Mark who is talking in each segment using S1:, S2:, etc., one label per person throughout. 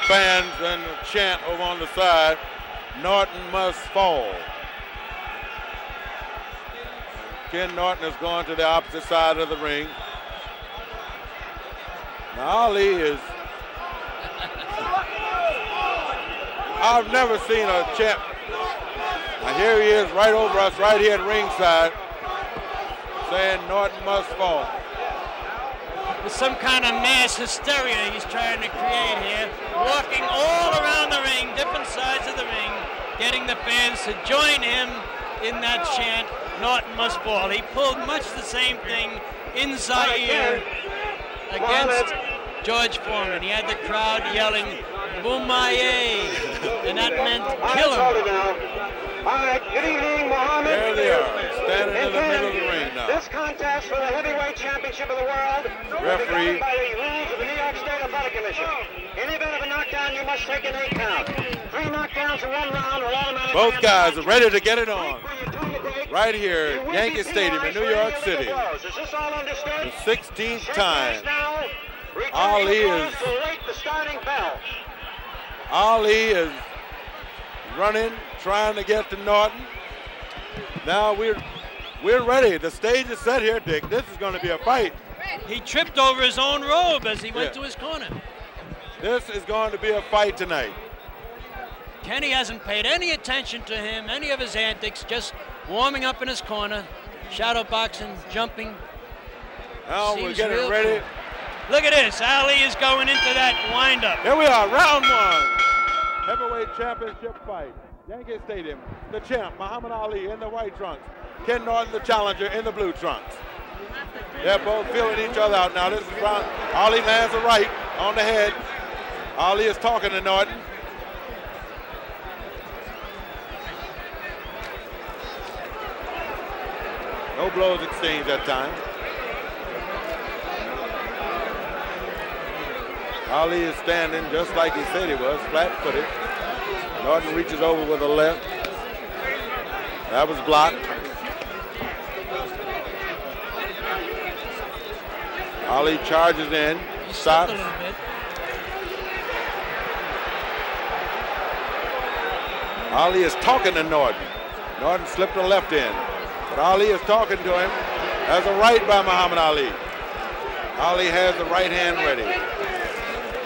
S1: fans and a chant over on the side, Norton must fall. Ken Norton is going to the opposite side of the ring. Now Ali is, I've never seen a champ. Now here he is right over us, right here at ringside, saying Norton must fall.
S2: With some kind of mass hysteria he's trying to create here, walking all around the ring, different sides of the ring, getting the fans to join him in that chant, Norton must fall. He pulled much the same thing in Zaire against George Foreman. He had the crowd yelling, Boumaye, and that meant kill him.
S3: All right, good evening, Muhammad.
S1: There they are, standing in the middle of the ring now.
S3: This contest for the heavyweight championship of the world
S1: Referee.
S3: is by the rules of the New York State Athletic Commission. In the event of a knockdown, you must take an 8 count. 3 knockdowns in 1 round will automatically.
S1: Both guys are ready to get it on. Right here at Yankee Stadium in New York City.
S3: Is this all understood?
S1: The 16th time. Ali is running, trying to get to Norton. Now we're ready. The stage is set here, Dick. This is going to be a fight.
S2: He tripped over his own robe as he went to his corner.
S1: This is going to be a fight tonight.
S2: Kenny hasn't paid any attention to him, any of his antics, just warming up in his corner, shadow boxing, jumping.
S1: Now we're getting ready.
S2: Look at this. Ali is going into that windup.
S1: Here we are, round 1. Heavyweight championship fight. Yankee Stadium. The champ, Muhammad Ali, in the white trunks. Ken Norton, the challenger, in the blue trunks. They're both feeling each other out now. This is round. Ali lands a right on the head. Ali is talking to Norton. No blows exchanged that time. Ali is standing just like he said he was, flat-footed. Norton reaches over with a left. That was blocked. Ali charges in, stops. Ali is talking to Norton. Norton slipped a left in, but Ali is talking to him. That's a right by Muhammad Ali. Ali has the right hand ready.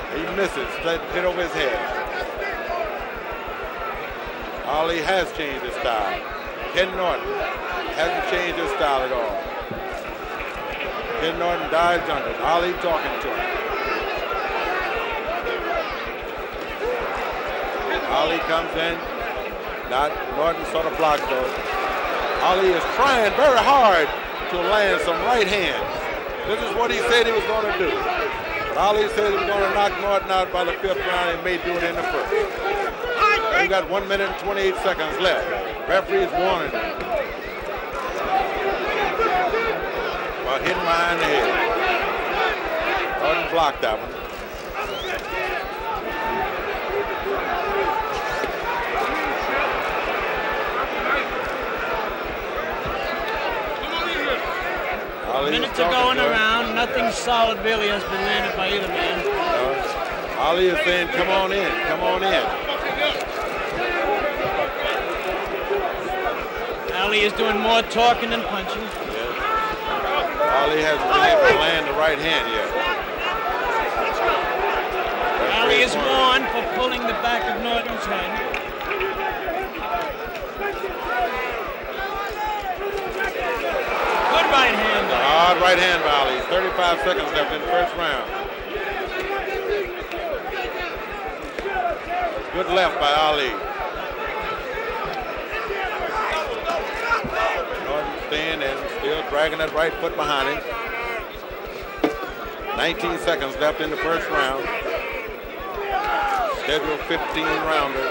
S1: He misses, hit over his head. Ali has changed his style. Ken Norton hasn't changed his style at all. Ken Norton dives under. Ali talking to him. Ali comes in. Norton sort of blocks those. Ali is trying very hard to land some right hands. This is what he said he was going to do. Ali said he was going to knock Norton out by the 5th round and may do it in the 1st. We got 1 minute and 28 seconds left. Referee is warning him. Well, hitting behind the head. Norton blocked that one.
S2: Minutes are going around. Nothing solid really has been landed by either man.
S1: Ali is saying, come on in, come on in.
S2: Ali is doing more talking than punching.
S1: Yes. Ali hasn't been able to land the right hand yet.
S2: Ali is warned for pulling the back of Norton's head. Right hand.
S1: Hard right hand by Ali. 35 seconds left in the 1st round. Good left by Ali. Norton staying and still dragging that right foot behind him. 19 seconds left in the 1st round. Scheduled 15 rounder.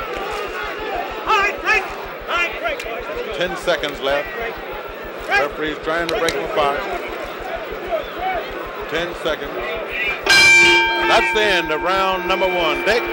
S1: 10 seconds left. Referee's trying to break him apart. 10 seconds. That's the end of round number 1. Dick?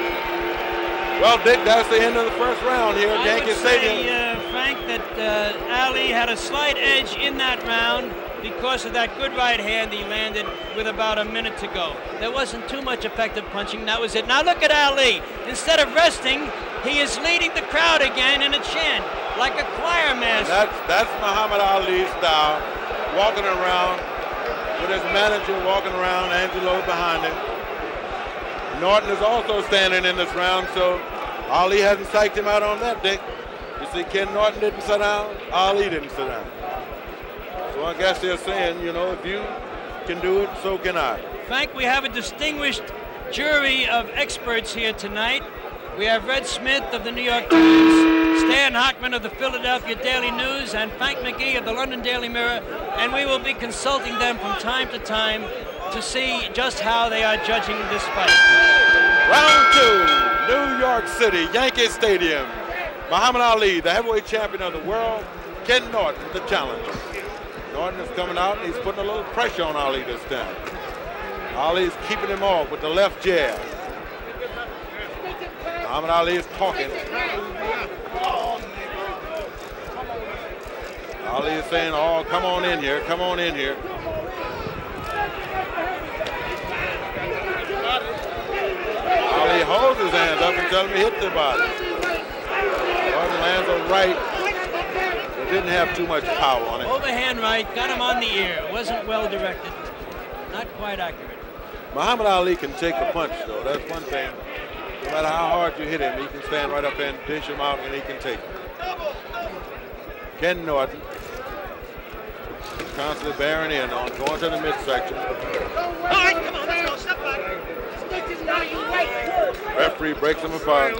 S1: Well, Dick, that's the end of the 1st round here at Yankee Stadium.
S2: Frank, that Ali had a slight edge in that round. because of that good right hand he landed with about a minute to go. There wasn't too much effective punching. That was it. Now look at Ali. Instead of resting, he is leading the crowd again in a chant, like a choir master.
S1: That's Muhammad Ali's style, walking around with his manager walking around, Angelo behind him. Norton is also standing in this round, so Ali hasn't psyched him out on that, Dick. You see, Ken Norton didn't sit down, Ali didn't sit down. So I guess they're saying, you know, if you can do it, so can I.
S2: Frank, we have a distinguished jury of experts here tonight. We have Red Smith of the New York Times, Stan Hockman of the Philadelphia Daily News, and Frank McGee of the London Daily Mirror, and we will be consulting them from time to time to see just how they are judging this fight.
S1: Round 2, New York City, Yankee Stadium. Muhammad Ali, the heavyweight champion of the world, Ken Norton, the challenger. Norton is coming out and he's putting a little pressure on Ali this time. Ali's keeping him off with the left jab. Muhammad Ali is talking. Ali is saying, oh, come on in here, come on in here. Ali holds his hands up and tells him to hit the body. Norton lands a right. It didn't have too much power on it.
S2: Overhand right, got him on the ear. Wasn't well directed. Not quite accurate.
S1: Muhammad Ali can take a punch, though. That's one thing. No matter how hard you hit him, he can stand right up and dish him out, and he can take it. Ken Norton constantly bearing in on going to the midsection.
S3: All right, come on, let's go. Step back.
S1: Referee breaks him apart.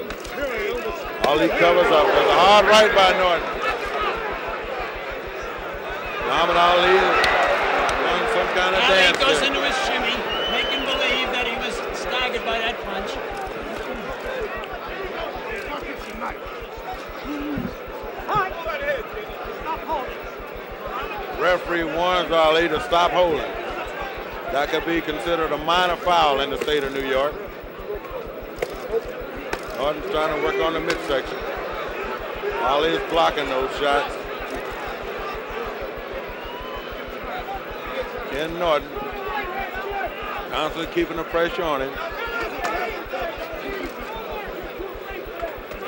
S1: Ali covers up. There's a hard right by Norton. Muhammad Ali is doing some kind of dance.
S2: Ali goes into his shimmy, making believe that he was staggered by that punch.
S1: Referee warns Ali to stop holding. That could be considered a minor foul in the state of New York. Norton's trying to work on the midsection. Ali is blocking those shots. Ken Norton constantly keeping the pressure on him.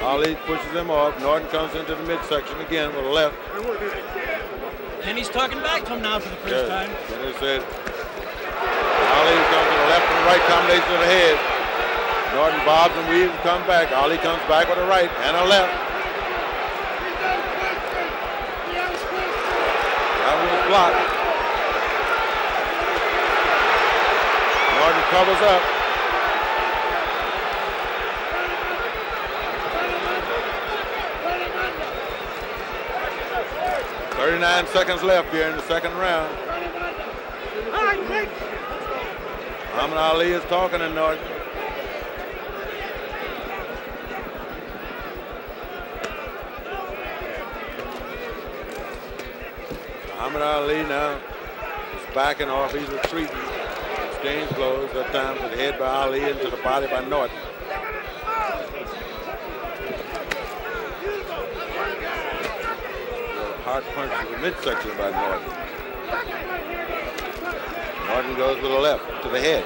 S1: Ali pushes him off. Norton comes into the midsection again with a left.
S2: And he's talking back to him now for the first time.
S1: And he said, Ali comes to the left and right combination of the head. Norton bobs and weaves and comes back. Ali comes back with a right and a left. That was blocked. Norton covers up. .39 seconds left here in the second round. Muhammad Ali is talking to Norton. Muhammad Ali now is backing off. He's retreating. Exchange blows that time to the head by Ali and to the body by Norton. Hard punch to the midsection by Norton. Norton goes with the left to the head.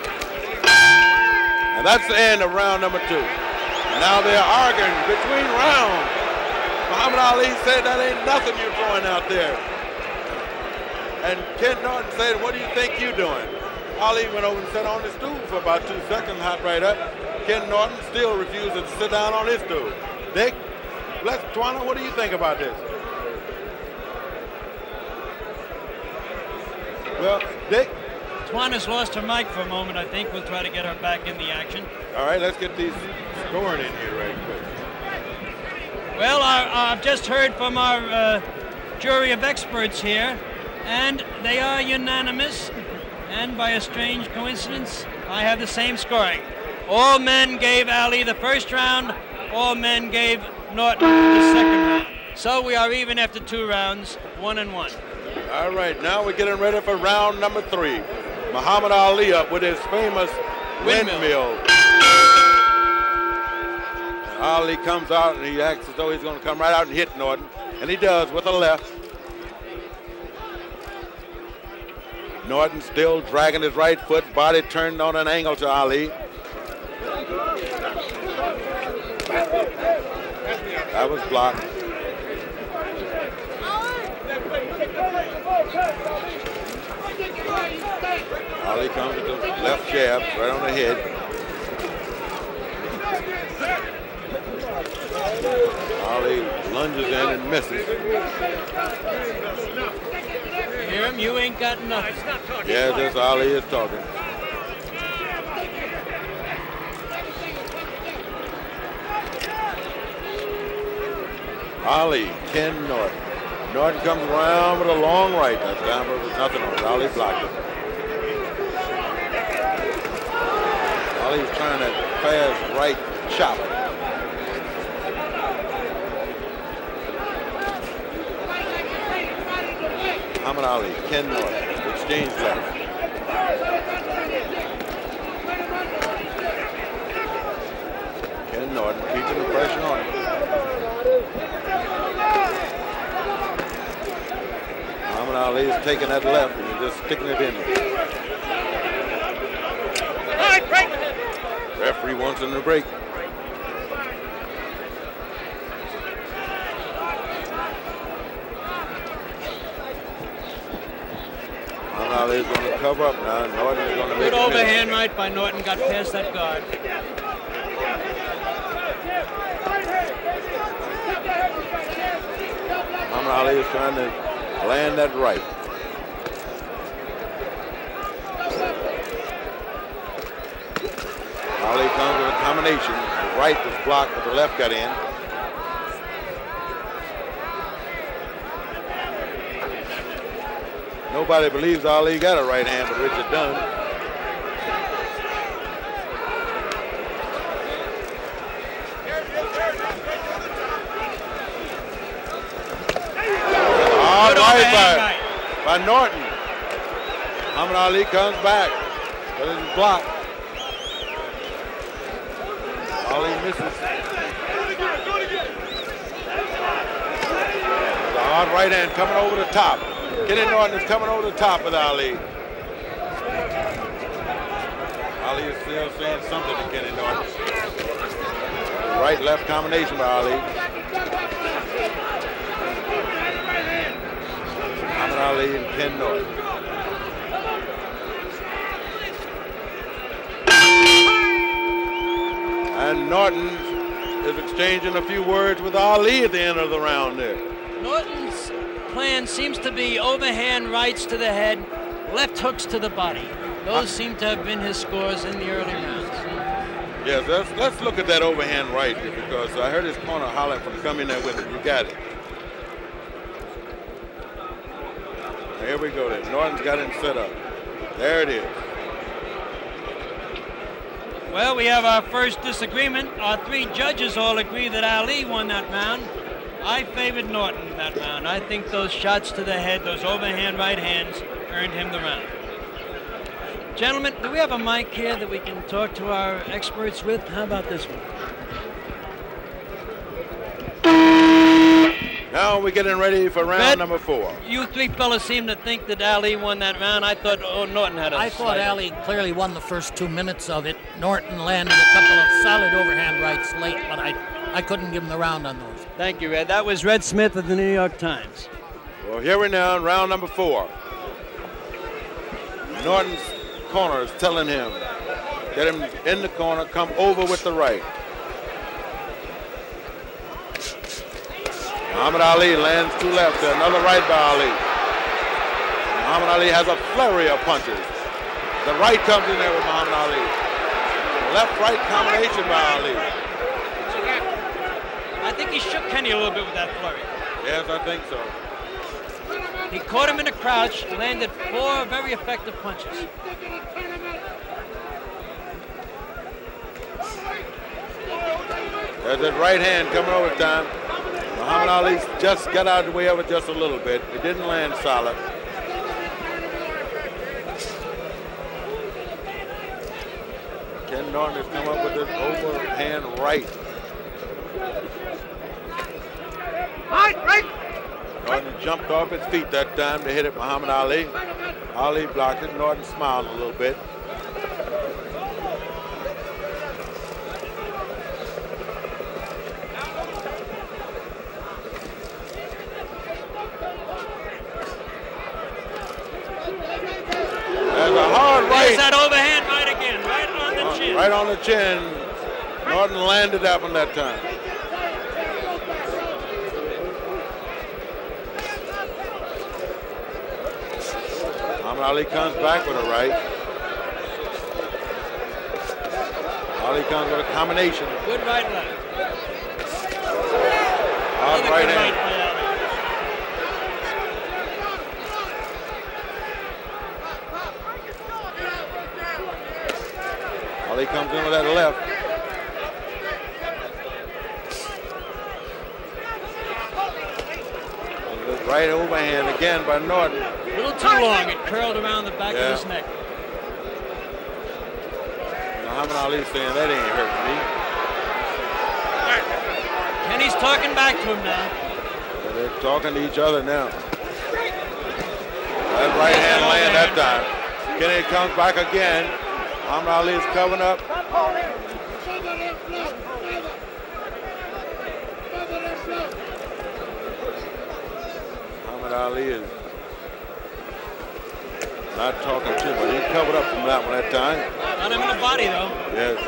S1: And that's the end of round number 2. Now they're arguing between rounds. Muhammad Ali said that ain't nothing you're throwing out there. And Ken Norton said, what do you think you're doing? Ali went over and sat on his stool for about 2 seconds, hopped right up. Ken Norton still refuses to sit down on his stool. Dick, Twana, what do you think about this? Well, Dick?
S2: Twana's lost her mic for a moment, I think. We'll try to get her back in the action.
S1: All right, let's get these scoring in here right quick.
S2: Well, I've just heard from our jury of experts here, and they are unanimous. And by a strange coincidence, I have the same scoring. All men gave Ali the first round. All men gave Norton the second round. So we are even after 2 rounds, 1-1.
S1: All right, now we're getting ready for round number 3. Muhammad Ali up with his famous windmill. Ali comes out and he acts as though he's going to come right out and hit Norton. And he does with a left. Norton still dragging his right foot, body turned on an angle to Ali. That was blocked. Ali comes with the left jab right on the head. Ali lunges in and misses.
S2: Hear him? You ain't got nothing.
S1: Yeah, this Ali is talking. Ali, Ken Norton. Norton comes around with a long right that time, but there's nothing on it. Ali blocked it. Ali was trying that fast right chop. Muhammad Ali, Ken Norton, exchange left. Ken Norton keeping the pressure on him. Muhammad Ali is taking that left and he's just sticking it in. Referee wants him to break. Ali is going to cover up now. Norton is going to make
S2: good overhand right by Norton, got past that guard.
S1: Muhammad Ali is trying to land that right. Ali comes with a combination. The right was blocked, but the left got in. Nobody believes Ali got a right hand, but Richard Dunn. Hard right by Norton. Muhammad Ali comes back, but it's blocked. Ali misses. The hard right hand coming over the top. Ken Norton is coming over the top with Ali. Ali is still saying something to Ken Norton. Right-left combination by Ali. Muhammad Ali and Ken Norton. And Norton is exchanging a few words with Ali at the end of the round there.
S2: Norton's plan seems to be overhand rights to the head, left hooks to the body. Those seem to have been his scores in the early rounds.
S1: Yes, let's look at that overhand right here, because I heard his corner hollering from coming there with it. You got it. Here we go then. Norton's got him set up. There it is.
S2: Well, we have our first disagreement. Our three judges all agree that Ali won that round. I favored Norton in that round. I think those shots to the head, those overhand right hands, earned him the round. Gentlemen, do we have a mic here that we can talk to our experts with? How about this one?
S1: Now we're getting ready for round number 4.
S2: You three fellas seem to think that Ali won that round. I thought Norton had a
S4: I thought Ali clearly won the first 2 minutes of it. Norton landed a couple of solid overhand rights late, but I couldn't give him the round on those.
S2: Thank you, Red. That was Red Smith of the New York Times.
S1: Well, here we now in round number 4. Norton's corner is telling him, get him in the corner, come over with the right. Muhammad Ali lands 2 left there, another right by Ali. Muhammad Ali has a flurry of punches. The right comes in there with Muhammad Ali. Left-right combination by Ali.
S2: I think he shook Kenny a little bit with that flurry.
S1: Yes, I think so.
S2: He caught him in a crouch, landed 4 very effective punches.
S1: There's that right hand coming over time. Muhammad Ali just got out of the way of it just a little bit. It didn't land solid. Ken Norton has come up with this overhand right. Norton jumped off his feet that time to hit it Muhammad Ali. Ali blocked it. Norton smiled a little bit. There's a hard right.
S2: There's that overhand right again, right on the chin.
S1: Right on the chin. Norton landed that one that time. Muhammad Ali comes back with a right. Ali comes with a combination.
S2: Good right left.
S1: Hard right hand. Ali comes in with that left. Right overhand again by Norton.
S2: A little too long. It curled around the back of his neck.
S1: Muhammad Ali saying that ain't hurting me.
S2: Kenny's talking back to him now.
S1: Yeah, they're talking to each other now. That right hand land that time. Kenny comes back again. Muhammad Ali is covering up. Ali is not talking too much. He covered up from that one that time.
S2: Got him in the body though.
S1: Yes.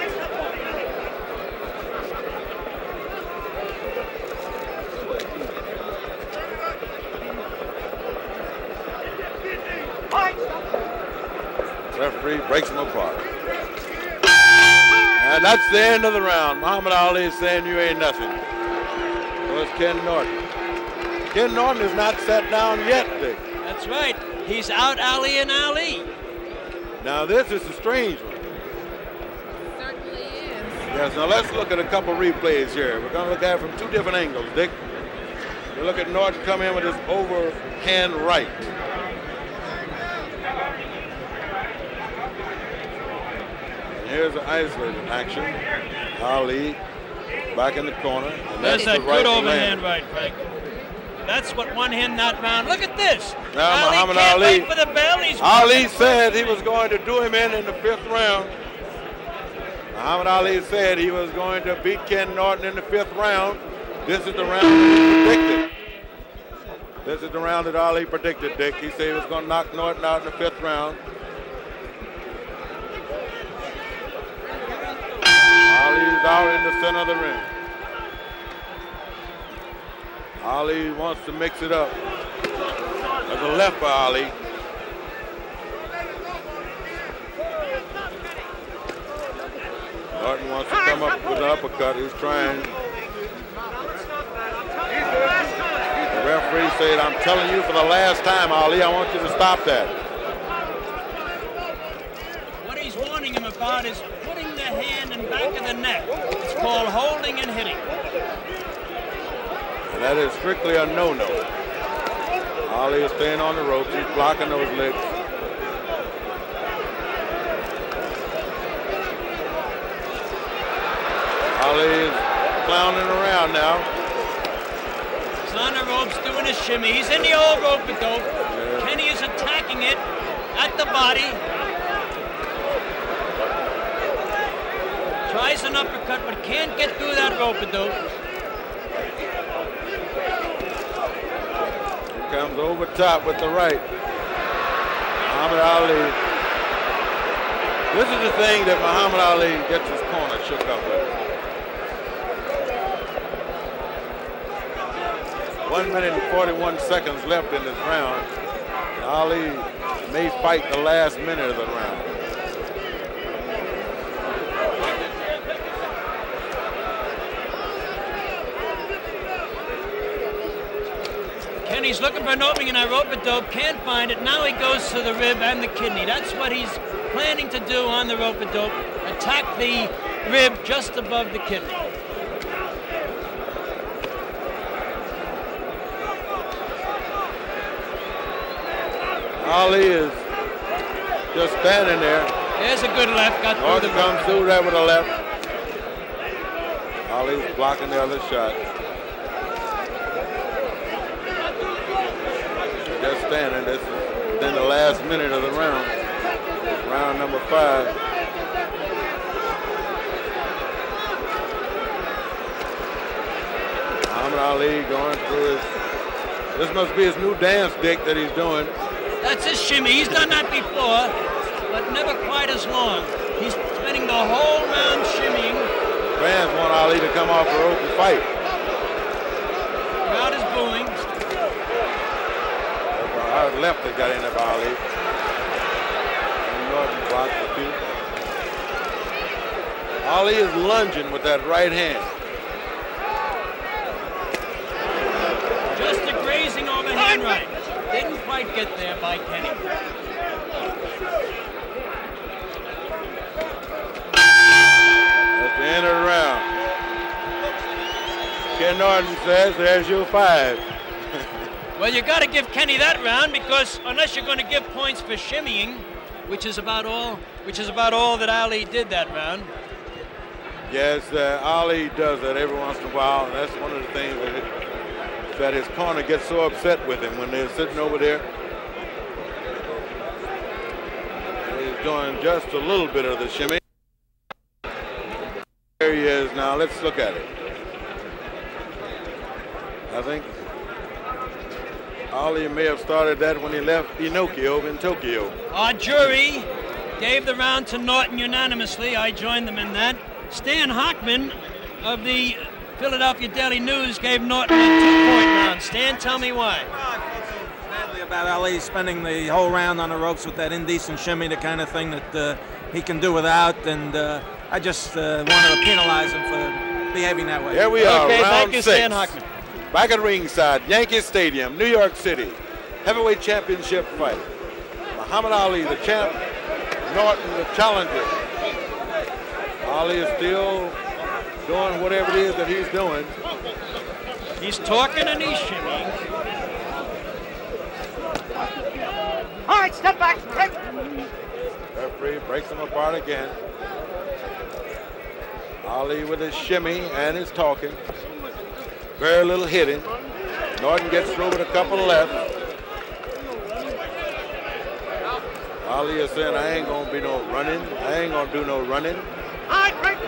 S1: Referee breaks him apart. And that's the end of the round. Muhammad Ali is saying you ain't nothing. So it's Ken Norton. Ken Norton is not sat down yet, Dick.
S2: That's right. He's out Ali and Ali.
S1: Now this is a strange one.
S5: Certainly is.
S1: Yes, now let's look at a couple replays here. We're going to look at it from two different angles, Dick. We look at Norton come in with his overhand right. And here's the isolated action. Ali back in the corner. And
S2: There's
S1: that's
S2: that
S1: the right
S2: good overhand
S1: land.
S2: right, Frank. That's what won him that round. Look at this.
S1: Now
S2: Ali
S1: Muhammad
S2: can't
S1: Ali.
S2: wait for the bell. He's
S1: Ali said he was going to do him in the 5th round. Muhammad Ali said he was going to beat Ken Norton in the 5th round. This is the round that he predicted. This is the round that Ali predicted, Dick. He said he was going to knock Norton out in the 5th round. Ali's out in the center of the ring. Ali wants to mix it up. There's a left by Ali. Norton wants to come up with an uppercut. He's trying. The referee said, I'm telling you for the last time, Ali, I want you to stop that.
S2: What he's warning him about is putting the hand in back of the neck. It's called holding and hitting.
S1: And that is strictly a no-no. Ali is staying on the ropes. He's blocking those legs. Ali is clowning around now.
S2: He's on the ropes doing a shimmy. He's in the old rope-a-dope.
S1: Yeah.
S2: Kenny is attacking it at the body. Tries an uppercut, but can't get through that rope-a-dope.
S1: Comes over top with the right. Muhammad Ali. This is the thing that Muhammad Ali gets his corner shook up with. 1 minute and 41 seconds left in this round. And Ali may fight the last minute of the round.
S2: Kenny's looking for an opening in that rope-a-dope, can't find it. Now he goes to the rib and the kidney. That's what he's planning to do on the rope-a-dope. Attack the rib just above the kidney.
S1: Ali is just standing there.
S2: There's a good left, got through
S1: Norton
S2: the
S1: comes through there with a left. Ali's blocking the other shot. last minute of the round. Round number 5. Muhammad Ali going through his, this must be his new dance, Dick, that he's doing.
S2: That's his shimmy. He's done that before, but never quite as long. He's spending the whole round shimmying.
S1: Fans want Ali to come off the rope and fight.
S2: Crowd is booing.
S1: Hard left that got in there by Ali. And Norton blocked the two. Ali is lunging with that right hand.
S2: Just a grazing overhand right. Didn't quite get there by Kenny.
S1: At the end of the round, Ken Norton says, there's your 5.
S2: Well, you got to give Kenny that round, because unless you're going to give points for shimmying, which is about all that Ali did that round.
S1: Yes, Ali does that every once in a while, and that's one of the things that his corner gets so upset with him when they're sitting over there. He's doing just a little bit of the shimmy. There he is now. Let's look at it. I think Ali may have started that when he left Pinocchio in Tokyo.
S2: Our jury gave the round to Norton unanimously. I joined them in that. Stan Hockman of the Philadelphia Daily News gave Norton a 2-point round. Stan, tell me why.
S6: Well, I felt so badly about Ali spending the whole round on the ropes with that indecent shimmy, the kind of thing that he can do without, and I just wanted to penalize him for behaving that way.
S1: Here we are,
S2: okay,
S1: round
S2: thank you,
S1: 6.
S2: Stan Hockman.
S1: Back at ringside, Yankee Stadium, New York City. Heavyweight championship fight. Muhammad Ali, the champ. Norton, the challenger. Ali is still doing whatever it is that he's doing.
S2: He's talking and he's shimmying.
S3: All right, step back.
S1: Referee breaks him apart again. Ali with his shimmy and his talking. Very little hitting. Norton gets through with a couple left. Ali is saying, I ain't gonna be no running. I ain't gonna do no running.
S3: All right, break.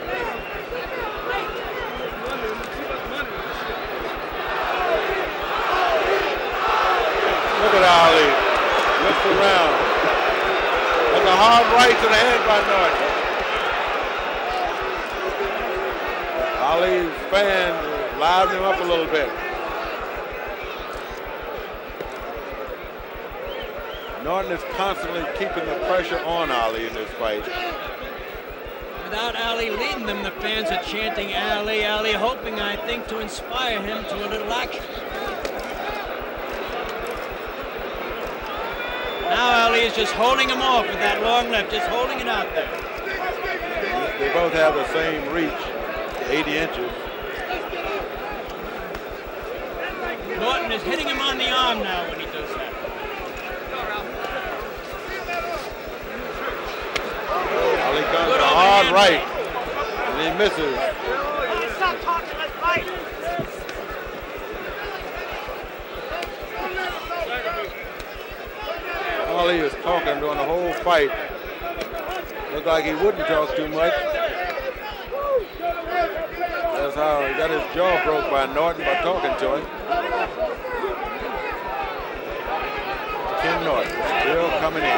S1: Look at Ali. Looks around. That's a hard right to the head by Norton. Ali's fans liven him up a little bit. Norton is constantly keeping the pressure on Ali in this fight.
S2: Without Ali leading them, the fans are chanting Ali, Ali, hoping, I think, to inspire him to a little action. Now Ali is just holding him off with that long left, just holding it out there.
S1: They both have the same reach, 80 inches.
S2: Norton is hitting him on the arm now when he does that.
S1: Ali comes with a hard right, and he misses.
S3: Stop talking, let's fight.
S1: Ali is talking during the whole fight. Looked like he wouldn't talk too much. That's how he got his jaw broke by Norton, by talking to him. Ken Norton still coming in.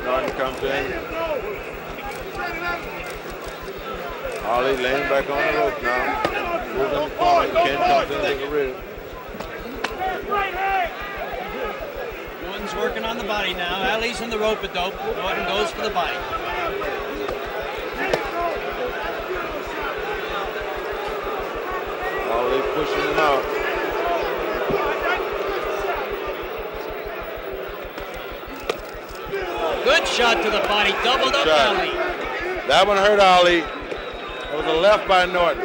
S1: Norton comes in. Ali laying back on the rope now. Moving the corner. Ken comes in with the rib.
S2: Norton's working on the body now. Ali's in the rope-a-dope. Norton goes for the body.
S1: Ali pushing him out.
S2: Good shot to the body. Doubled up Ali.
S1: That one hurt Ali. It was a left by Norton.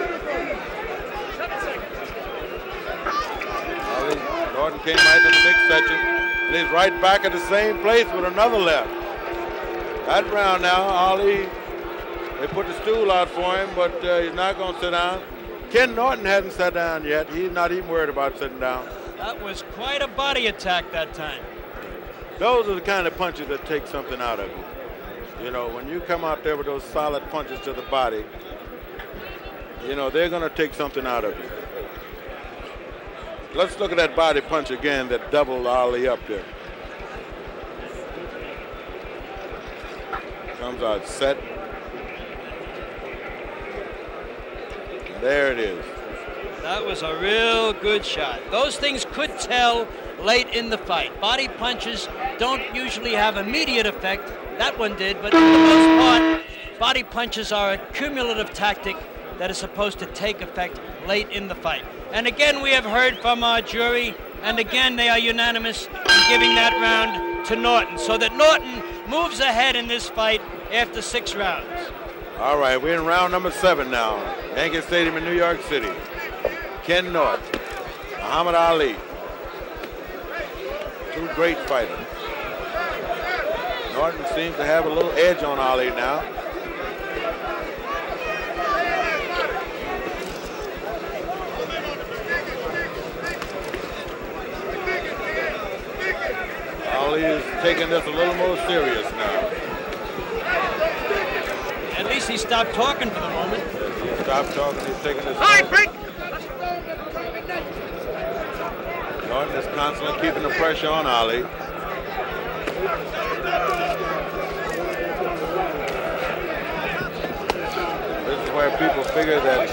S1: Norton came right to the mix section, and he's right back at the same place with another left. That round now, Ali, they put the stool out for him, but he's not going to sit down. Ken Norton hasn't sat down yet. He's not even worried about sitting down.
S2: That was quite a body attack that time.
S1: Those are the kind of punches that take something out of you. You know, when you come out there with those solid punches to the body, you know, they're going to take something out of you. Let's look at that body punch again that doubled Ali up there. Comes out set. And there it is.
S2: That was a real good shot. Those things could tell late in the fight. Body punches don't usually have immediate effect. That one did, but for the most part, body punches are a cumulative tactic that is supposed to take effect late in the fight. And again, we have heard from our jury, and again, they are unanimous in giving that round to Norton, so that Norton moves ahead in this fight after 6 rounds.
S1: All right, we're in round number 7 now. Yankee Stadium in New York City. Ken Norton, Muhammad Ali. 2 great fighters. Norton seems to have a little edge on Ali now. Ali is taking this a little more serious now.
S2: At least he stopped talking for the moment.
S1: He stopped talking, he's taking this. Norton is constantly keeping the pressure on Ali. This is where people figure that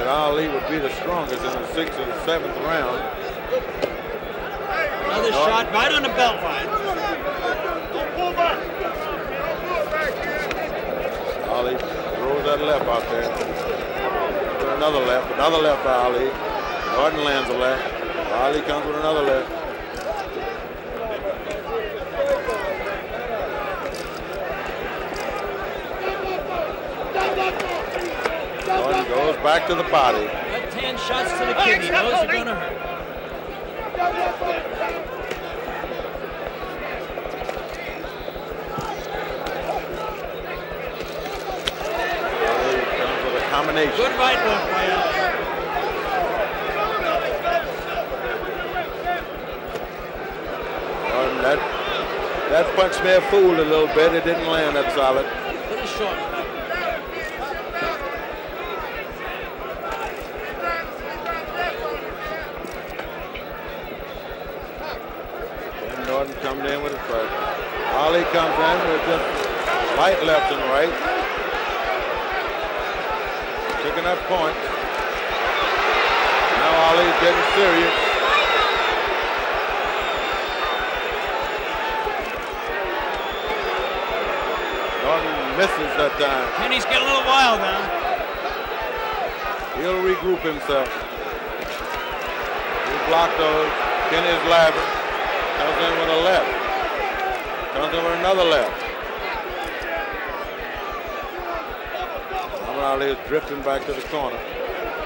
S1: Ali would be the strongest in the 6th and 7th round.
S2: Another shot right on the belt line.
S1: Ali throws that left out there. Another left by Ali. Norton lands a left. Ali comes with another left. Norton goes back to the body.
S2: Left-hand shots to the kidney. Those are going to hurt.
S1: Ali comes with a combination.
S2: Good right hook by Ali.
S1: That punch may have fooled a little bit. It didn't land that solid.
S2: A little short.
S1: And Norton coming in with a strike. Ali comes in with just light left and right. Picking up points. Now Ali's getting serious. Norton misses that time.
S2: Kenny's getting a little wild now.
S1: He'll regroup himself. He blocked those. Kenny's laughing. Comes in with a left. Comes in with another left. Muhammad Ali is drifting back to the corner.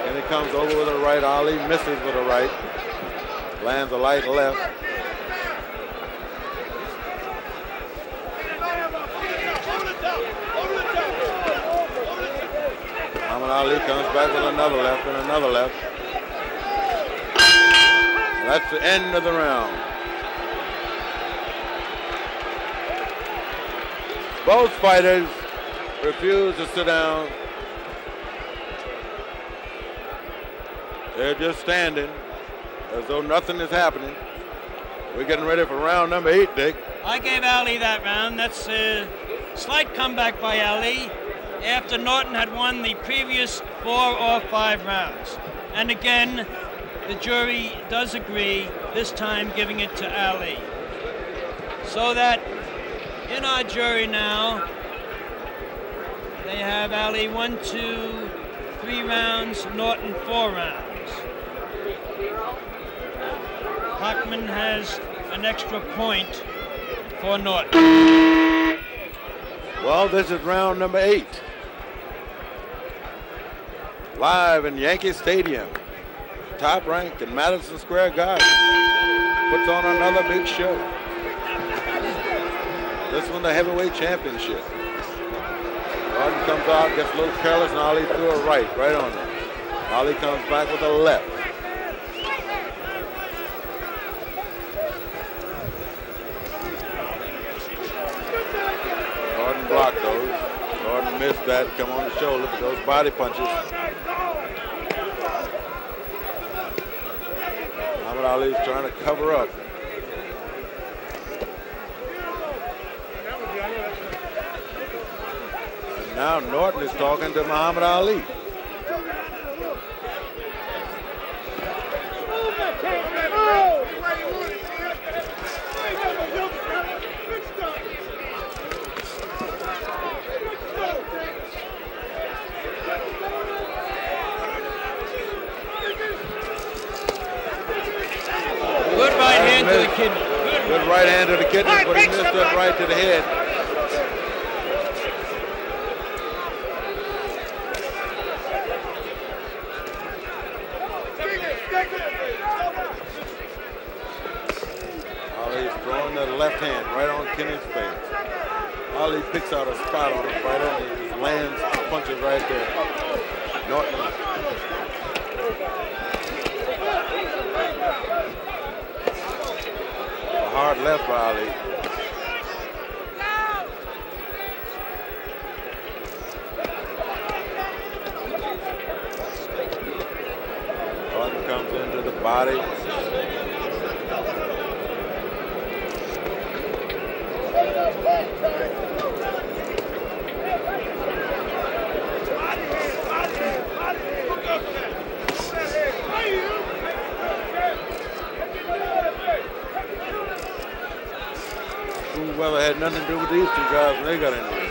S1: Kenny comes over with a right. Ali misses with a right. Lands a light left. Muhammad Ali comes back with another left and another left. That's the end of the round. Both fighters refuse to sit down. They're just standing as though nothing is happening. We're getting ready for round number 8, Dick.
S2: I gave Ali that round. That's a slight comeback by Ali after Norton had won the previous 4 or 5 rounds. And again, the jury does agree, this time giving it to Ali. So that in our jury now, they have Ali 1, 2, 3 rounds, Norton 4 rounds. Hockman has an extra point for Norton.
S1: Well, this is round number 8. Live in Yankee Stadium. Top ranked in Madison Square Garden. Puts on another big show. This one, the heavyweight championship. Norton comes out, gets a little careless, and Ali threw a right on him. Ali comes back with a left. Norton blocked those. Norton missed that. Come on the shoulder for those body punches. Muhammad Ali's trying to cover up. And now Norton is talking to Muhammad Ali.
S2: Good right hand to the kidney.
S1: Good right hand to the kidney, but he missed that right to the head. Ali's throwing the left hand right on Kenny's face. Ali picks out a spot on the fighter and he just lands punches right there. Norton. Hard left by Ali. Norton comes into the body. Weather had nothing to do with these two guys when they got into it.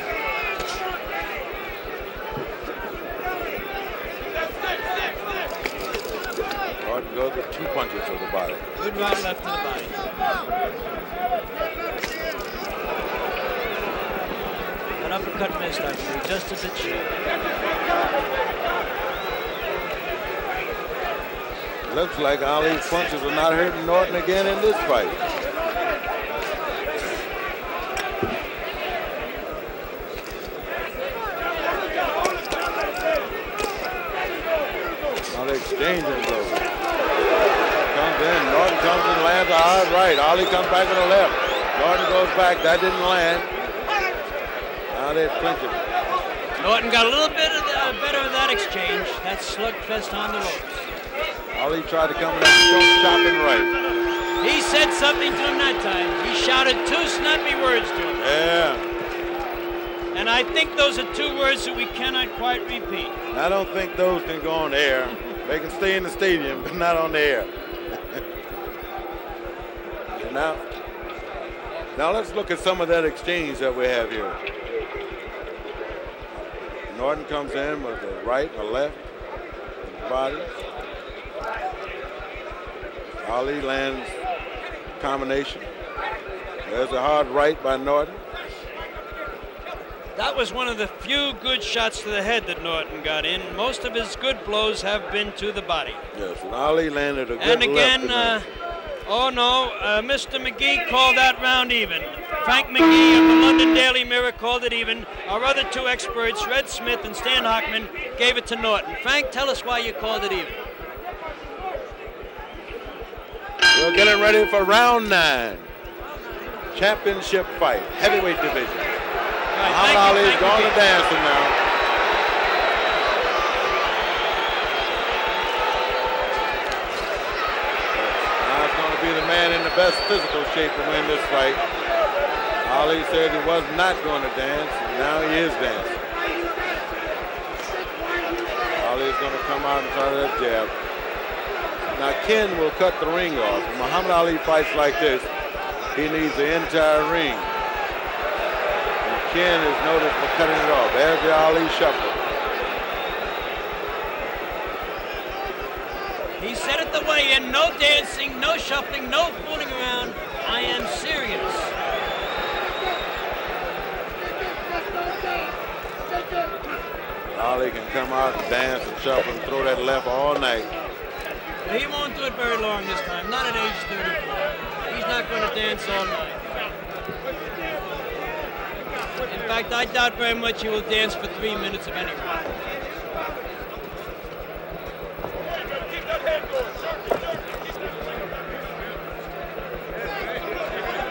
S1: Norton goes with 2 punches to the body.
S2: Good right left to the body. An uppercut missed, I believe, just a bit short.
S1: Looks like Ali's punches are not hurting Norton again in this fight. Exchanging blows. Comes in. Norton comes and lands a hard right. Ali comes back with a left. Norton goes back. That didn't land. Now they're clinching.
S2: Norton got a little bit of better of that exchange. That slugfest on the ropes.
S1: Ali tried to come in and chopping right.
S2: He said something to him that time. He shouted 2 snappy words to him.
S1: Yeah.
S2: And I think those are 2 words that we cannot quite repeat.
S1: I don't think those can go on the air. They can stay in the stadium, but not on the air. And now let's look at some of that exchange that we have here. Norton comes in with a right and a left body. Ali lands combination. There's a hard right by Norton.
S2: That was one of the few good shots to the head that Norton got in. Most of his good blows have been to the body.
S1: Yes, and Ali landed a good
S2: and again,
S1: left.
S2: oh no, Mr. McGee called that round even. Frank McGee of the London Daily Mirror called it even. Our other 2 experts, Red Smith and Stan Hockman, gave it to Norton. Frank, tell us why you called it even.
S1: We're getting ready for round 9. Championship fight, heavyweight division. Muhammad Ali is going to dancing now. Now it's going to be the man in the best physical shape to win this fight. Ali said he was not going to dance, and now he is dancing. Ali is going to come out and try that jab. Now Ken will cut the ring off. When Muhammad Ali fights like this, he needs the entire ring. Ken is noted for cutting it off. There's the Ali shuffle.
S2: He said it the way in, no dancing, no shuffling, no fooling around. I am serious.
S1: Ali can come out and dance and shuffle and throw that left all night.
S2: But he won't do it very long this time, not at age 34. He's not going to dance all night. In fact, I doubt very much he will dance for 3 minutes of any one.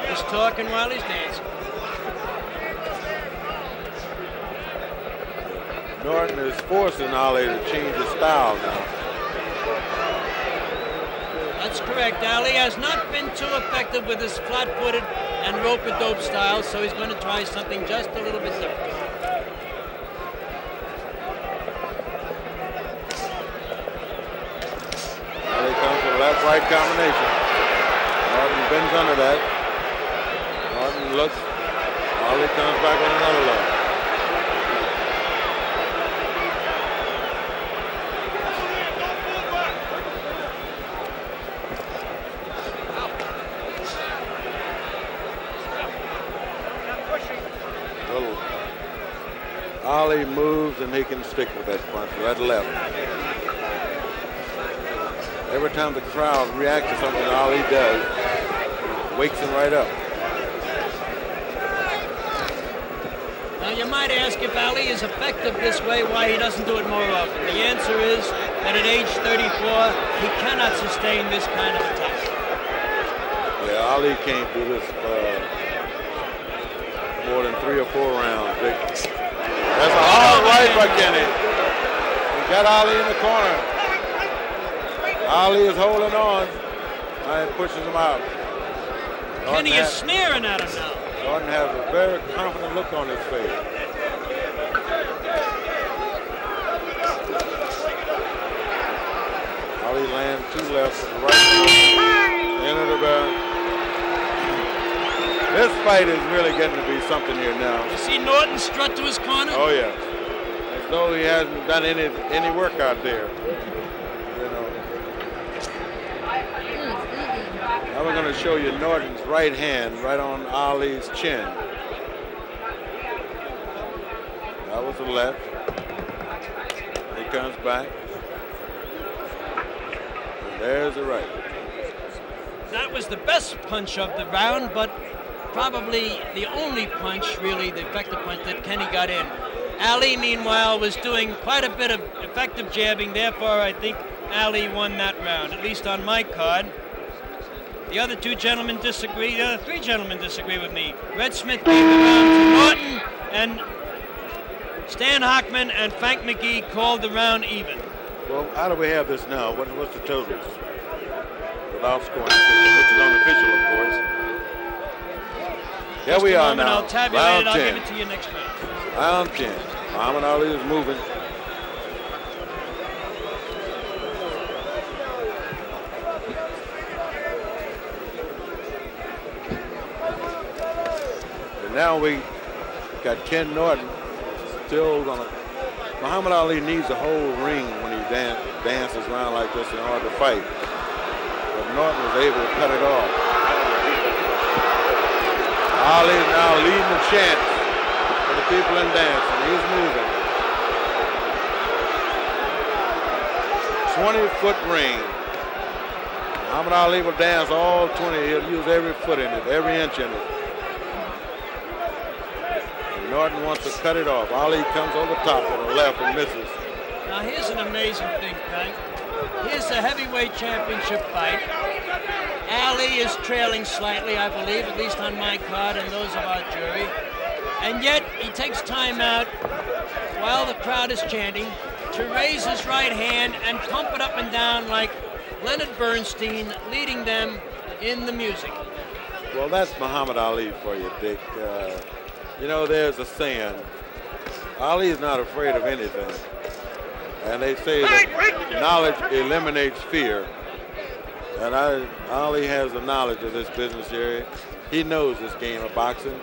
S2: He's talking while he's dancing.
S1: Norton is forcing Ali to change his style now.
S2: That's correct. Ali has not been too effective with his flat-footed and rope-a-dope style, so he's going to try something just a little bit different.
S1: Ali comes with a left-right combination. Norton bends under that. Norton looks. Ali comes back with another left. Ali moves and he can stick with that punch, that left. Every time the crowd reacts to something Ali does, it wakes him right up.
S2: Now you might ask if Ali is effective this way, why he doesn't do it more often. The answer is that at age 34, he cannot sustain this kind of attack.
S1: Yeah, Ali can't do this more than 3 or 4 rounds. That's a hard right by Kenny. He got Ali in the corner. Ali is holding on and pushes him out.
S2: Kenny is sneering at him now.
S1: Norton has a very confident look on his face. Ali lands 2 lefts with the right hand. Into the bell. This fight is really getting to be something here now.
S2: You see Norton strut to his corner?
S1: Oh yeah, as though he hasn't done any work out there. You know. Now we're going to show you Norton's right hand right on Ali's chin. That was the left. He comes back. And there's the right.
S2: That was the best punch of the round, but probably the only punch, really, the effective punch that Kenny got in. Ali, meanwhile, was doing quite a bit of effective jabbing. Therefore, I think Ali won that round, at least on my card. The other 2 gentlemen disagree. The other 3 gentlemen disagree with me. Red Smith gave the round to Norton, and Stan Hockman and Frank McGee called the round even.
S1: Well, how do we have this now? What's the totals? Without scoring, which is unofficial, of course. Here we are now.
S2: I'll tabulate it. I'll give it to you next round.
S1: Round 10. Muhammad Ali is moving. And now we got Ken Norton still gonna. Muhammad Ali needs a whole ring when he dances around like this in order to fight. But Norton was able to cut it off. Ali is now leading the chant for the people in dancing. He's moving. 20-foot ring. Muhammad Ali will dance all 20. He'll use every foot in it, every inch in it. And Norton wants to cut it off. Ali comes over the top with a left and misses.
S2: Now here's an amazing thing, Frank. Here's the heavyweight championship fight. Ali is trailing slightly, I believe, at least on my card and those of our jury. And yet he takes time out while the crowd is chanting to raise his right hand and pump it up and down like Leonard Bernstein leading them in the music.
S1: Well, that's Muhammad Ali for you, Dick. You know, there's a saying, Ali is not afraid of anything. And they say that knowledge eliminates fear. And Ali has the knowledge of this business area. He knows this game of boxing,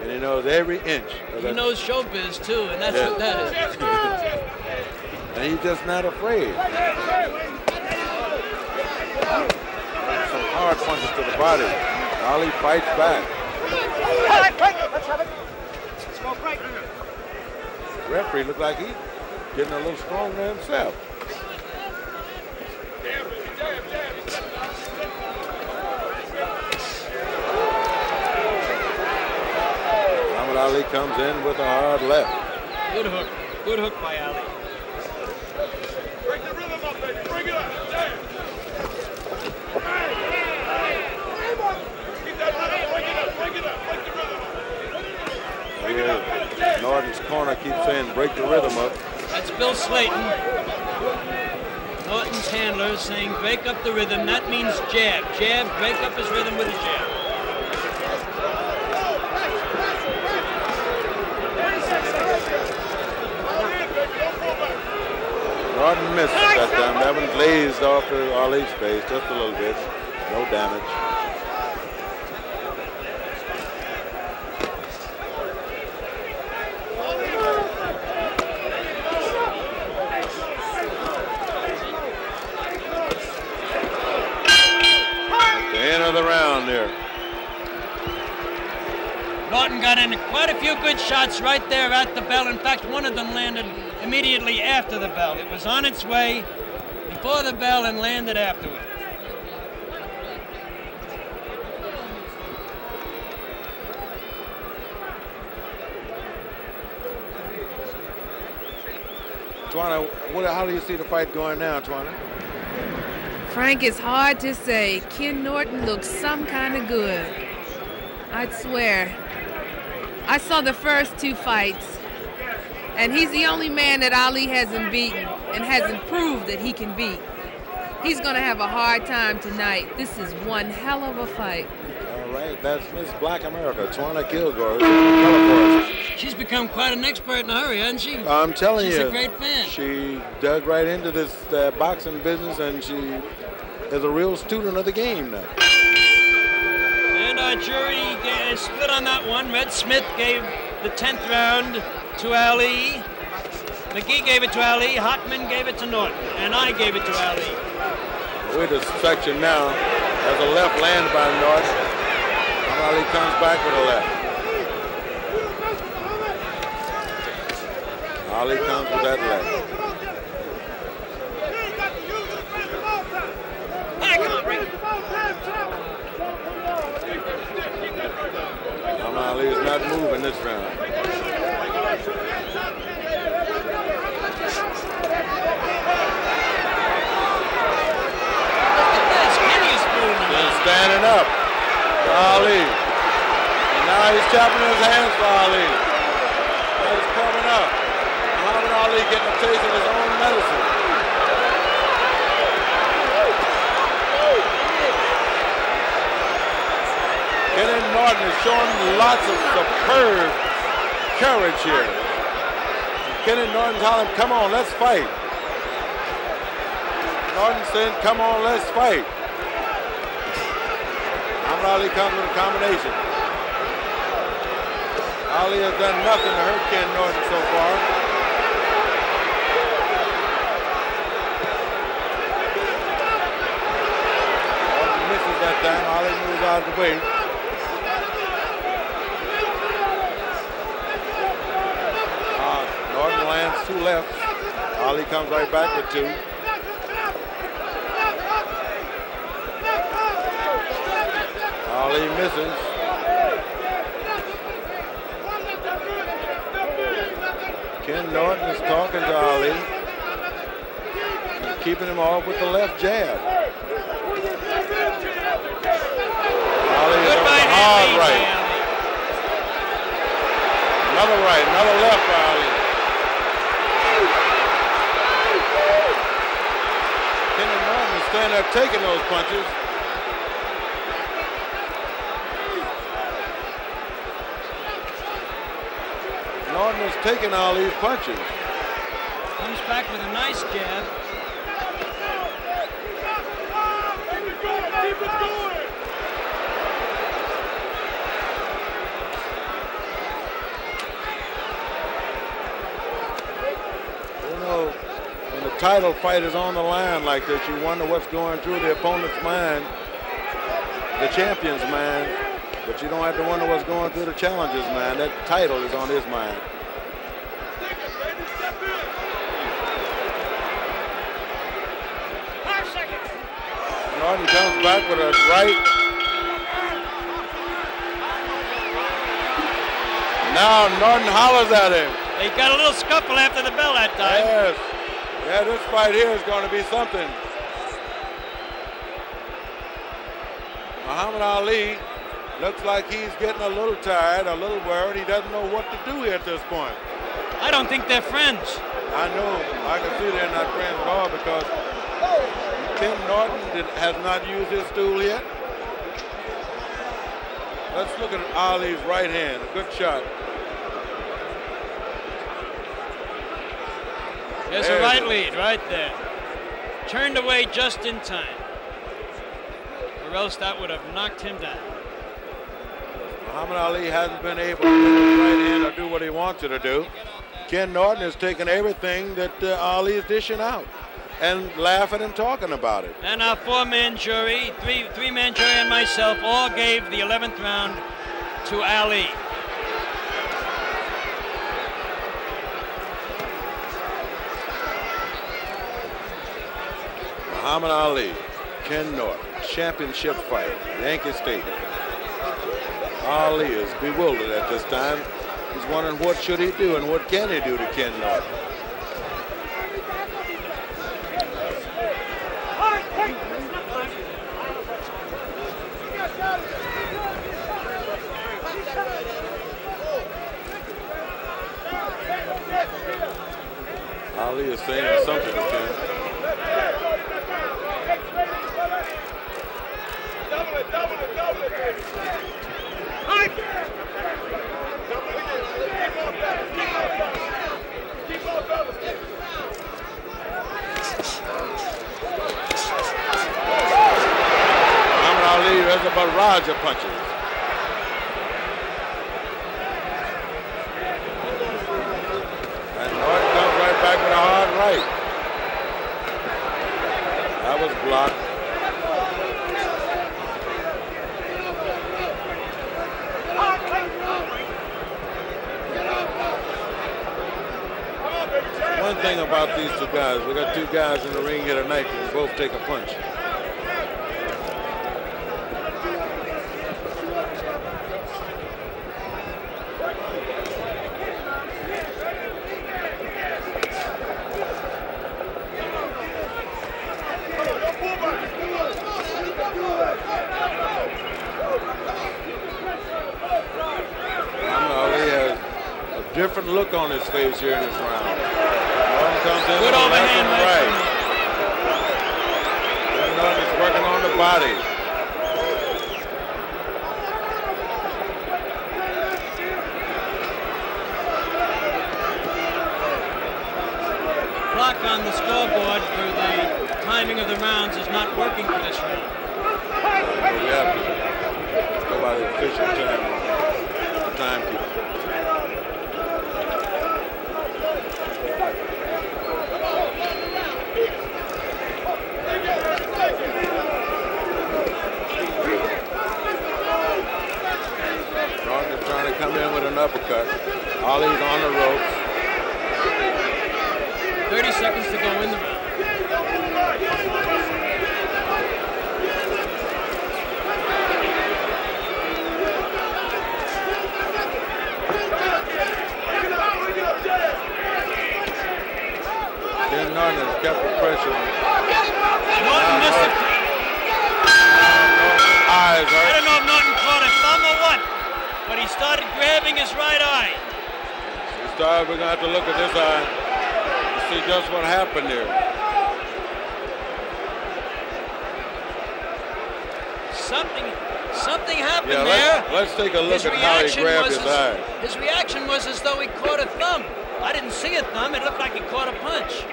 S1: and he knows every inch of that.
S2: He knows showbiz, too, and that's what that is.
S1: And he's just not afraid. Some hard punches to the body. Ali fights back.
S3: Let's have it. Let's go break.
S1: The referee looked like he's getting a little stronger himself. Muhammad Ali comes in with a hard left.
S2: Good hook. Good hook by Ali.
S7: Break the rhythm up, baby. Bring it up. Keep that rhythm. Break it up. Break it up. Break the rhythm up.
S1: Here, Norton's corner keeps saying, break the rhythm up.
S2: That's Bill Slayton. Norton's handler is saying, break up the rhythm. That means jab. Jab, break up his rhythm with a jab.
S1: Norton missed that time. That one glazed off of Ali's face just a little bit. No damage. The end of the round there.
S2: Norton got in quite a few good shots right there at the bell. In fact, one of them landed immediately after the bell. It was on its way before the bell and landed afterward.
S1: Twana, how do you see the fight going now, Twana?
S5: Frank, it's hard to say. Ken Norton looks some kind of good. I'd swear. I saw the first two fights, and he's the only man that Ali hasn't beaten and hasn't proved that he can beat. He's going to have a hard time tonight. This is one hell of a fight.
S1: All right, that's Miss Black America, Twana Kilgore. Color for us.
S2: She's become quite an expert in a hurry, hasn't she?
S1: I'm telling you.
S2: She's a great fan.
S1: She dug right into this boxing business, and she is a real student of the game now.
S2: And our jury split on that one. Red Smith gave the 10th round to Ali. McGee gave it to Ali. Hockman gave it to Norton. And I gave it to Ali.
S1: We're the section now. There's a left land by Norton. And Ali comes back with a left. Ali comes with that left. Ali is not moving this round. He's standing up for Ali. And now he's chopping his hands for Ali. Now he's coming up. Muhammad Ali getting a taste of his own medicine. Ken Norton is showing lots of superb courage here. Ken Norton's hollering, come on, let's fight. Norton saying, come on, let's fight. Muhammad Ali comes with a combination. Ali has done nothing to hurt Ken Norton so far. Norton misses that time. Ali moves out of the way. Norton lands two lefts. Ali comes right back with two. Ali misses. Ken Norton is talking to Ali. He's keeping him off with the left jab. Ali is on the hard right. Another right, another left for Ali. Ken Norton is standing there taking those punches. Norton is taking all these punches.
S2: Comes back with a nice jab.
S1: You know, when the title fight is on the line like this, you wonder what's going through the opponent's mind, the champion's mind. But you don't have to wonder what's going through the challenger's mind. That title is on his mind. Norton comes back with a right. Now Norton hollers at him.
S2: They got a little scuffle after the bell that time.
S1: Yes. Yeah, this fight here is going to be something. Muhammad Ali looks like he's getting a little tired, a little worried. He doesn't know what to do here at this point.
S2: I don't think they're friends.
S1: I know. I can see they're not friends at all because Ken Norton has not used his stool yet. Let's look at Ali's right hand. A good shot.
S2: There's a right lead right there. Turned away just in time. Or else that would have knocked him down.
S1: Muhammad Ali hasn't been able to get his right hand or do what he wanted to do. Ken Norton has taken everything that Ali is dishing out and laughing and talking about it.
S2: And our four-man jury, three-man jury and myself all gave the 11th round to Ali.
S1: Muhammad Ali, Ken Norton, championship fight, Yankee Stadium. Ali is bewildered at this time. He's wondering what should he do and what can he do to Ken Norton. Ali is saying something to Ken. Ali has a barrage of punches. And Norton comes right back with a hard right. That was blocked. One thing about these two guys, we got two guys in the ring here tonight who both take a punch. Different look on his face here in this round. Norton comes in
S2: good overhand
S1: right. Norton is working on the body.
S2: Clock on the scoreboard for the timing of the rounds is not working for this round.
S1: We have to go by the official time. The timekeeper. Come in with an uppercut. Ali's on the ropes.
S2: 30 seconds to go in the round.
S1: Ken Norton has kept the pressure on.
S2: Norton missed it.
S1: Eyes hurt.
S2: I don't know if Norton caught a thumb or what. But he started grabbing his right eye.
S1: We're going to have to look at this eye to see just what happened there.
S2: Something happened there.
S1: Let's take a look at how he grabbed his eye.
S2: His reaction was as though he caught a thumb. I didn't see a thumb. It looked like he caught a punch.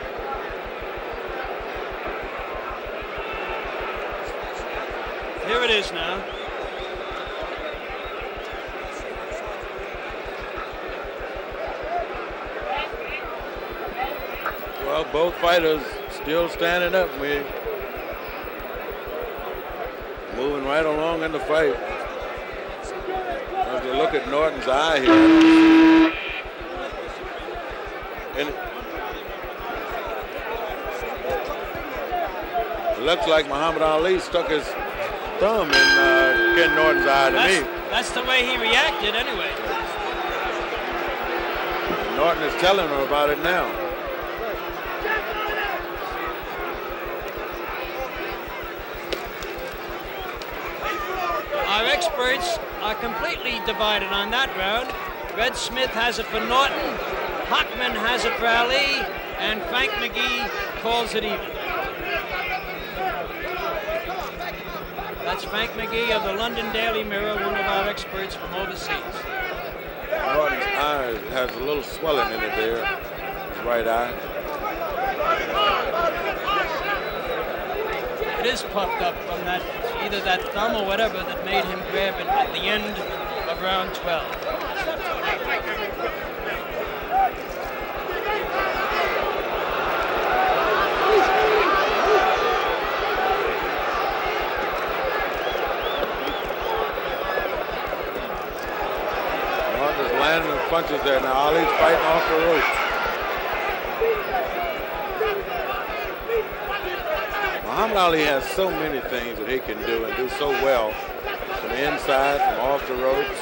S2: Here it is now.
S1: Well, both fighters still standing up. We're moving right along in the fight. As we look at Norton's eye here. And it looks like Muhammad Ali stuck his thumb in Ken Norton's eye to me.
S2: That's the way he reacted anyway.
S1: Norton is telling her about it now.
S2: Our experts are completely divided on that round. Red Smith has it for Norton, Hockman has it for Ali, and Frank McGee calls it even. That's Frank McGee of the London Daily Mirror, one of our experts from overseas.
S1: Norton's eye has a little swelling in it there, his right eye.
S2: It is puffed up from that, either that thumb or whatever that made him grab it at the end of round 12.
S1: Norton is landing the punches there now. Ali's fighting off the ropes. Muhammad Ali has so many things that he can do and do so well from the inside, from off the ropes.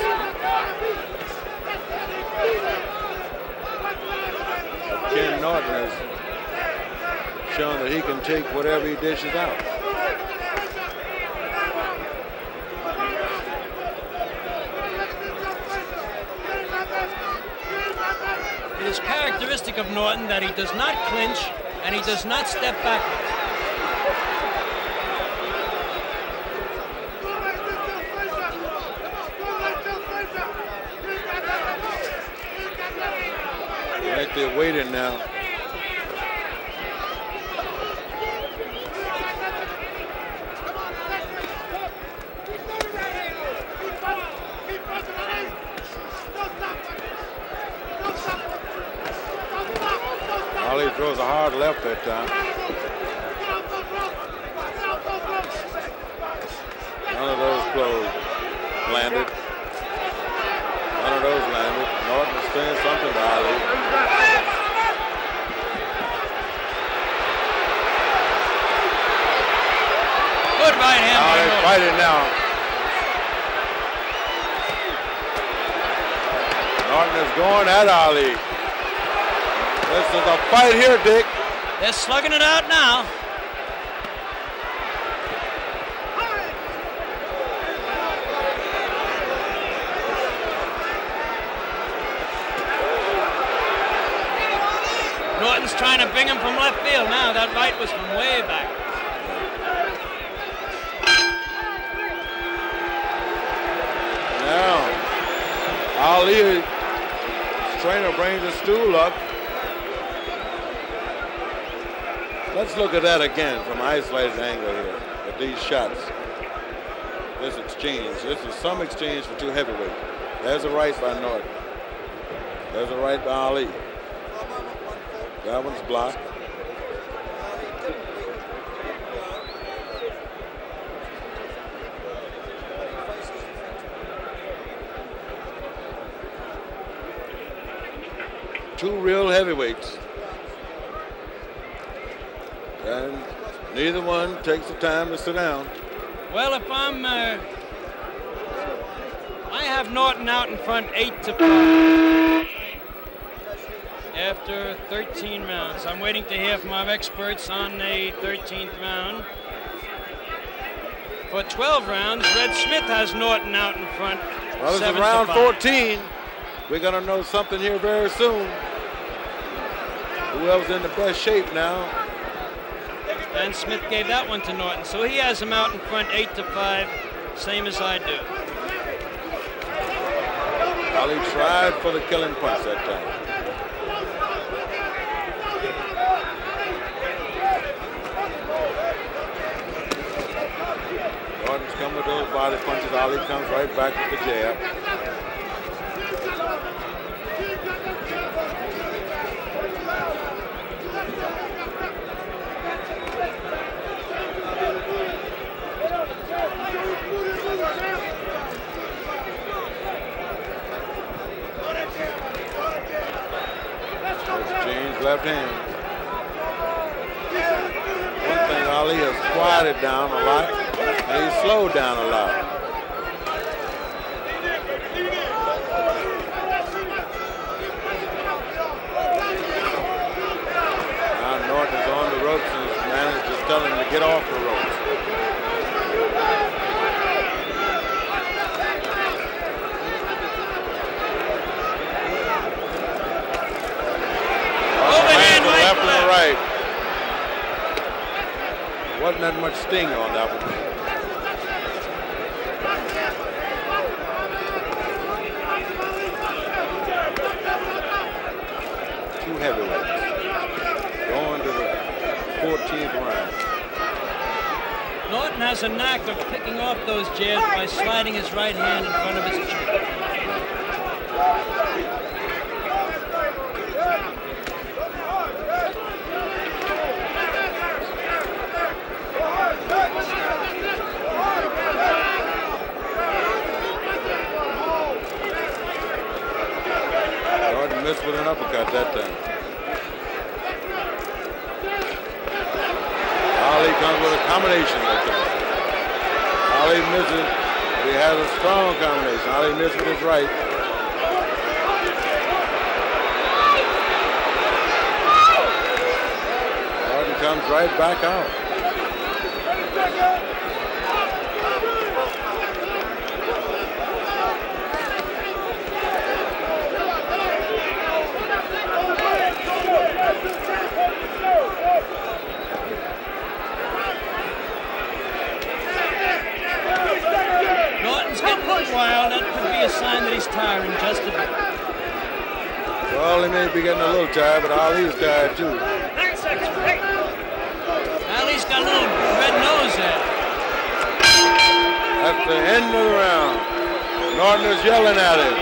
S1: Ken Norton has shown that he can take whatever he dishes out.
S2: It is characteristic of Norton that he does not clinch and he does not step backwards.
S1: Right there waiting now. Ali throws a hard left that time. None of those closed. Landed. None of those landed. Norton's saying something to Ali.
S2: Good right hand.
S1: Now they're fighting now. Norton is going at Ali. This is a fight here, Dick.
S2: They're slugging it out now. Norton's trying to bring him from left field now. That right was from way back.
S1: Now, Ali, his trainer brings the stool up. Let's look at that again from an isolated angle here at these shots. This exchange. This is some exchange for two heavyweights. There's a right by Norton. There's a right by Ali. That one's blocked. Two real heavyweights. And neither one takes the time to sit down.
S2: Well, if I have Norton out in front 8-5 after 13 rounds. I'm waiting to hear from our experts on the 13th round. For 12 rounds, Red Smith has Norton out in front.
S1: Well, this is round 14. We're going to know something here very soon. Whoever's in the best shape now.
S2: And Smith gave that one to Norton, so he has him out in front 8-5, same as I do.
S1: Ali tried for the killing punch that time. Norton's coming with those body punches. Ali comes right back with the jab. Left hand. One thing, Ali has quieted down a lot, and he's slowed down a lot. Wasn't that much sting on that one. Two heavyweights going to the 14th round.
S2: Norton has a knack of picking off those jabs by sliding his right hand in front of his chin.
S1: Norton missed with an uppercut that time. Ali comes with a combination that time. Ali misses, but he has a strong combination. Ali missed with his right. Norton comes right back out.
S2: Wild, that could be a sign that he's tiring just a bit.
S1: Well, he may be getting a little tired, but Ali's tired too.
S2: Ali's got a little red nose there.
S1: That's the end of the round. Norton is yelling at him.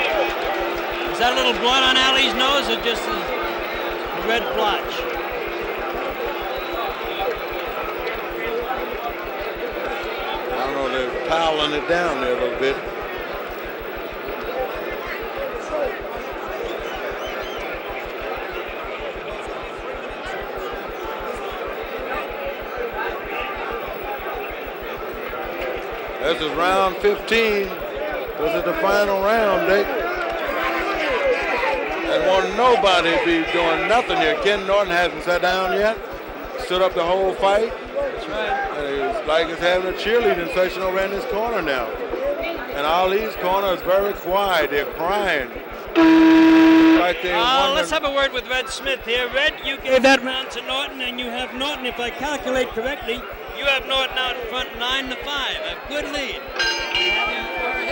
S2: Is that a little blood on Ali's nose or just a red blotch?
S1: I don't know, they're piling it down there a little bit. This is round 15. This is the final round, Dick. And won't nobody be doing nothing here. Ken Norton hasn't sat down yet. Stood up the whole fight.
S2: That's right.
S1: And it's like he's having a cheerleading session over in this corner now. And Ali's corner is very quiet. They're crying. Like
S2: let's have a word with Red Smith here. Red, you gave that round to Norton, and you have Norton, if I calculate correctly, you have Norton out in front 9-5. A good lead.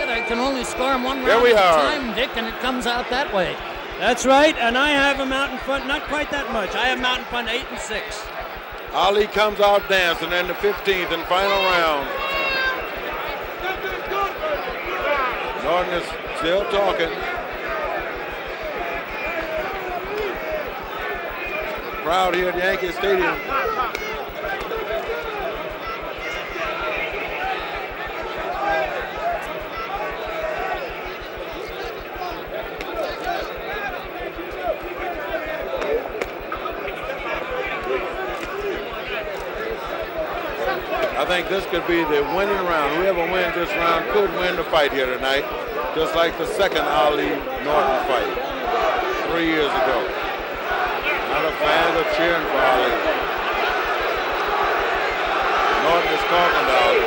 S4: I can only score him one
S1: Here
S4: round
S1: we
S4: at a
S1: are.
S4: time, Dick, and it comes out that way.
S2: That's right, and I have him out in front, not quite that much. I have him out in front 8-6.
S1: Ali comes out dancing in the 15th and final round. Norton is still talking. Crowd here at Yankee Stadium. I think this could be the winning round. Whoever wins this round could win the fight here tonight, just like the second Ali-Norton fight 3 years ago. Now the fans are cheering for Ali. Norton is talking to Ali.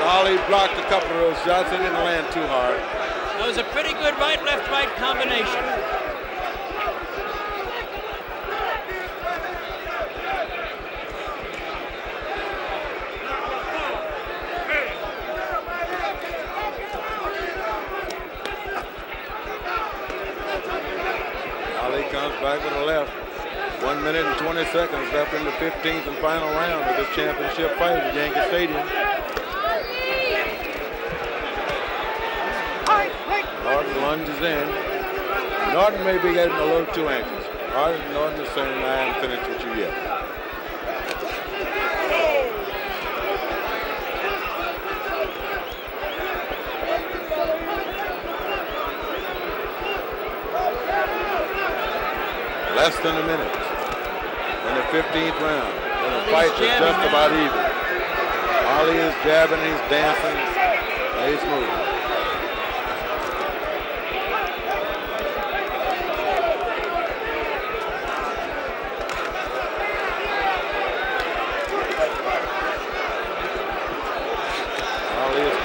S1: Ali blocked a couple of those shots. They didn't land too hard.
S2: That was a pretty good right-left-right combination.
S1: Ali comes back with a left. 1 minute and 20 seconds left in the 15th and final round of this championship fight at Yankee Stadium. Norton lunges in. Norton may be getting a little too anxious. Norton is saying, I haven't finished with you yet. Less than a minute in the 15th round. And the fight is just about even. Ali is jabbing, he's dancing, and he's moving.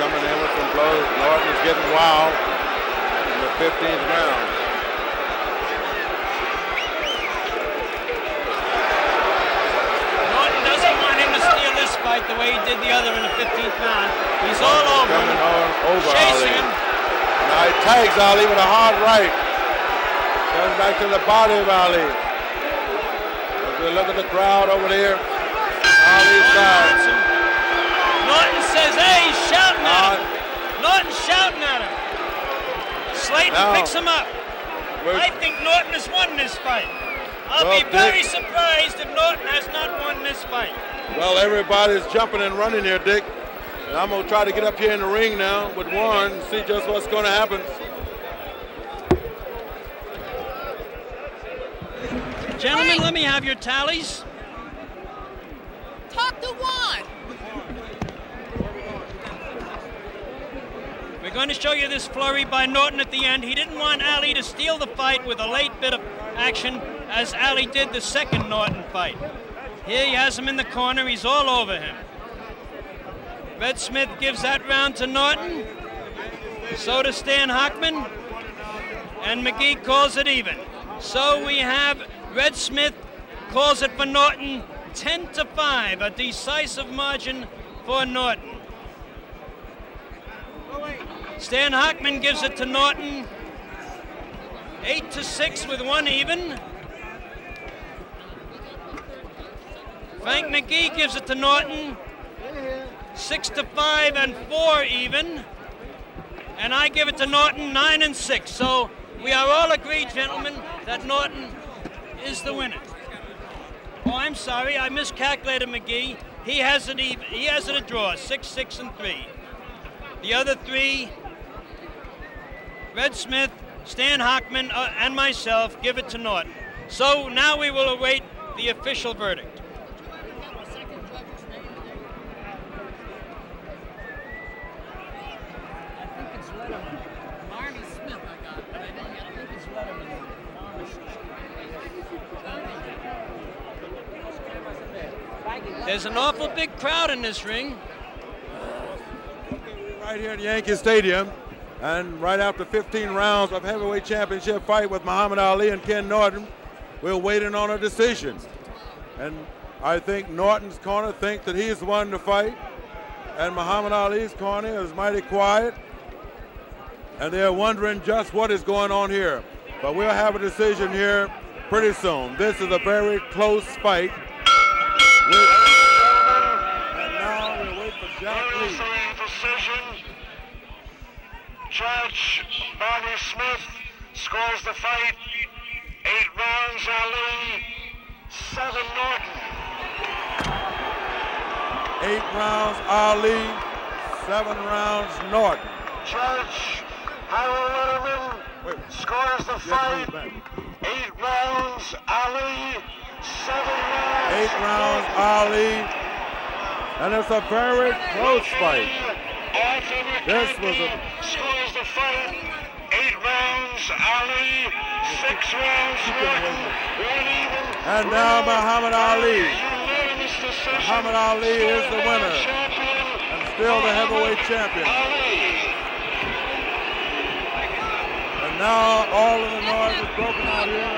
S1: coming in with some blows. Norton is getting wild in the 15th round.
S2: Norton doesn't want him to steal this fight the way he did the other in the 15th round. He's all over him, chasing him.
S1: Now he tags Ali with a hard right. Comes back to the body of Ali. As we look at the crowd over there, Ali's side.
S2: Norton says, hey, he's shouting at him. Norton's shouting at him. Slayton picks him up. I think Norton has won this fight. I'll be very surprised if Norton has not won this fight.
S1: Well, everybody's jumping and running here, Dick. And I'm going to try to get up here in the ring now with Warren and see just what's going to happen.
S2: Gentlemen, let me have your tallies.
S5: Talk to Juan.
S2: We're going to show you this flurry by Norton at the end. He didn't want Ali to steal the fight with a late bit of action as Ali did the second Norton fight. Here he has him in the corner. He's all over him. Red Smith gives that round to Norton. So does Stan Hochman. And McGee calls it even. So we have Red Smith calls it for Norton 10-5, a decisive margin for Norton. Stan Hochman gives it to Norton 8-6 with one even. Frank McGee gives it to Norton 6-5 and 4 even. And I give it to Norton 9-6. So we are all agreed, gentlemen, that Norton is the winner. Oh, I'm sorry, I miscalculated McGee. He has it even. He has it a draw, 6-6 and 3. The other three, Red Smith, Stan Hochman, and myself, give it to Norton. So now we will await the official verdict. There's an awful big crowd in this ring.
S1: Right here at Yankee Stadium, and right after 15 rounds of heavyweight championship fight with Muhammad Ali and Ken Norton, we're waiting on a decision. And I think Norton's corner thinks that he's won the fight, and Muhammad Ali's corner is mighty quiet, and they're wondering just what is going on here. But we'll have a decision here pretty soon. This is a very close fight. And now we wait for Jack Lee.
S3: Decision. Judge Barney Smith scores the fight. 8 rounds Ali, 7 Norton.
S1: 8 rounds Ali, 7 rounds Norton.
S3: Judge Harold Letterman scores the fight. 8 rounds Ali, 7 rounds.
S1: 8 rounds Ali, and it's a very close fight. This was a
S3: scores the fight. 8 rounds Ali, 6 rounds Norton, 1 even.
S1: And now Muhammad Ali. Muhammad Ali is the winner and still the heavyweight champion. And now all of the noise is broken out here.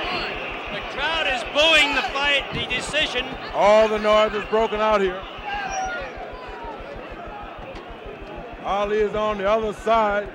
S2: The crowd is booing the fight, the decision.
S1: All the noise is broken out here. Ali is on the other side.